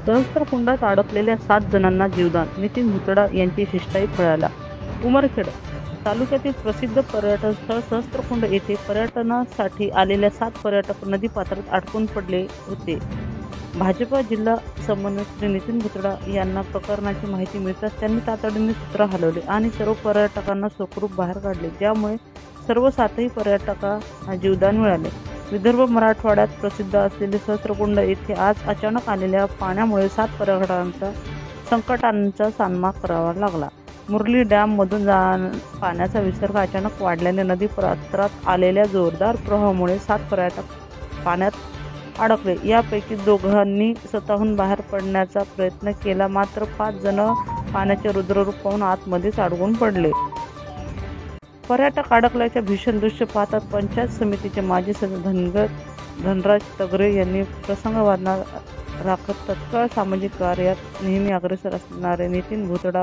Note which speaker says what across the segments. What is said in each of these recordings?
Speaker 1: सहस्त्रकुंडात अडकलेल्या 7 जणांना जीवदान, नितीन भुतडा यांची शिष्टाई फळाला. उमरखेड तालुक्यातील प्रसिद्ध पर्यटन स्थळ सहस्त्रकुंड येथे पर्यटनासाठी आलेल्या 7 पर्यटक नदीपात्रात अडकून पडले होते. भाजपा जिल्हा समन्वयक श्री नितीन भुतडा यांना प्रकरणाची माहिती मिळताच त्यांनी तातडीने सूत्र हलवले आणि सर्व पर्यटकांना सुखरूप बाहेर काढले, ज्यामुळे सर्व 7ही पर्यटकांना जीवदान मिळाले. विदर्भ मराठवाड्यात प्रसिद्ध असलेले सहस्त्रकुंड येथे आज अचानक आलेल्या पाण्यामुळे 7 पर्यटकांचा संकटांचा सामना करावा लागला. मुरली डॅममधून पाण्याचा विसर्ग अचानक वाढल्याने नदीपात्रात आलेल्या जोरदार प्रवाहामुळे 7 पर्यटक पाण्यात अडकले. यापैकी 2घांनी स्वतःहून बाहेर पडण्याचा प्रयत्न केला, मात्र 5 जण पाण्याचे रुद्ररूप पाहून आतमध्येच अडकून पडले. पर्यटक अडकल्याचे भीषण दृश्य पाहता पंचायत समितीचे माजी सदस्य धनराज तगरे यांनी प्रसंगवादना राखत तत्काळ सामाजिक कार्यात नेहमी अग्रेसर असणारे नितीन भुतडा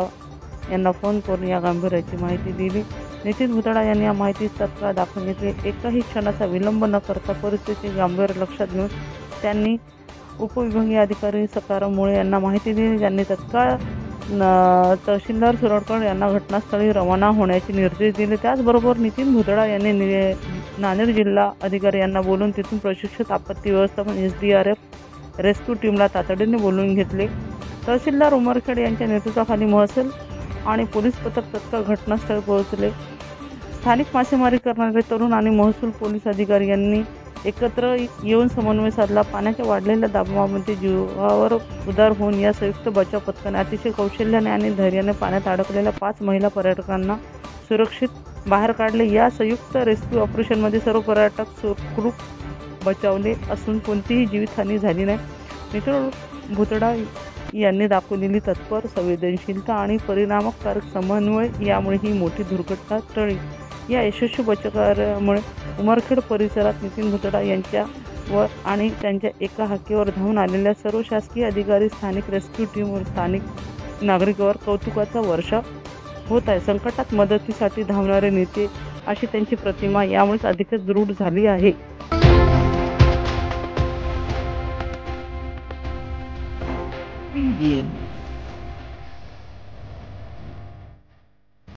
Speaker 1: यांना फोन करून या गांभीर्याची माहिती दिली. नितीन भुतडा यांनी या माहितीस तत्काळ दाखल घेतली. एकाही क्षणाचा विलंब न करता परिस्थिती गांभीर्य लक्षात घेऊन त्यांनी उपविभागीय अधिकारी सकाराम मुळे यांना माहिती दिली. त्यांनी तत्काळ तहसीलदार सुरडकर यांना घटनास्थळी रवाना होण्याचे निर्देश दिले. त्याचबरोबर नितीन भुतडा यांनी नांदेड जिल्हा अधिकारी यांना बोलून तिथून प्रशिक्षित आपत्ती व्यवस्थापन SDRF रेस्क्यू टीमला तातडीने बोलवून घेतले. तहसीलदार उमरखेड यांच्या नेतृत्वाखाली महसूल आणि पोलीस पथक तत्काळ घटनास्थळी पोहोचले. स्थानिक मासेमारी करणारे तरुण आणि महसूल पोलीस अधिकारी यांनी एकत्र येऊन समन्वय साधला. पाण्याच्या वाढलेल्या दाबामध्ये जीवावर उदार होऊन या संयुक्त बचाव पथकाने अतिशय कौशल्याने आणि धैर्याने पाण्यात अडकलेल्या 5 महिला पर्यटकांना सुरक्षित बाहेर काढले. या संयुक्त रेस्क्यू ऑपरेशनमध्ये सर्व पर्यटक सुखरूप बचावले असून कोणतीही जीवितहानी झाली नाही. नितीन भुतडा यांनी दाखवलेली तत्पर संवेदनशीलता आणि परिणामकारक समन्वय यामुळे ही मोठी दुर्घटना टळली. या यशस्वी बचावकार्यामुळे उमरखेड परिसरात नितीन भुतडा यांच्यावर आणि त्यांच्या एका हाकेवर धावून आलेल्या सर्व शासकीय अधिकारी, स्थानिक रेस्क्यू टीम व स्थानिक नागरिकांवर कौतुकाचा वर्षाव होत आहे. संकटात मदतीसाठी धावणारे नेते अशी त्यांची प्रतिमा यामुळे अधिकच दृढ झाली आहे.
Speaker 2: Indian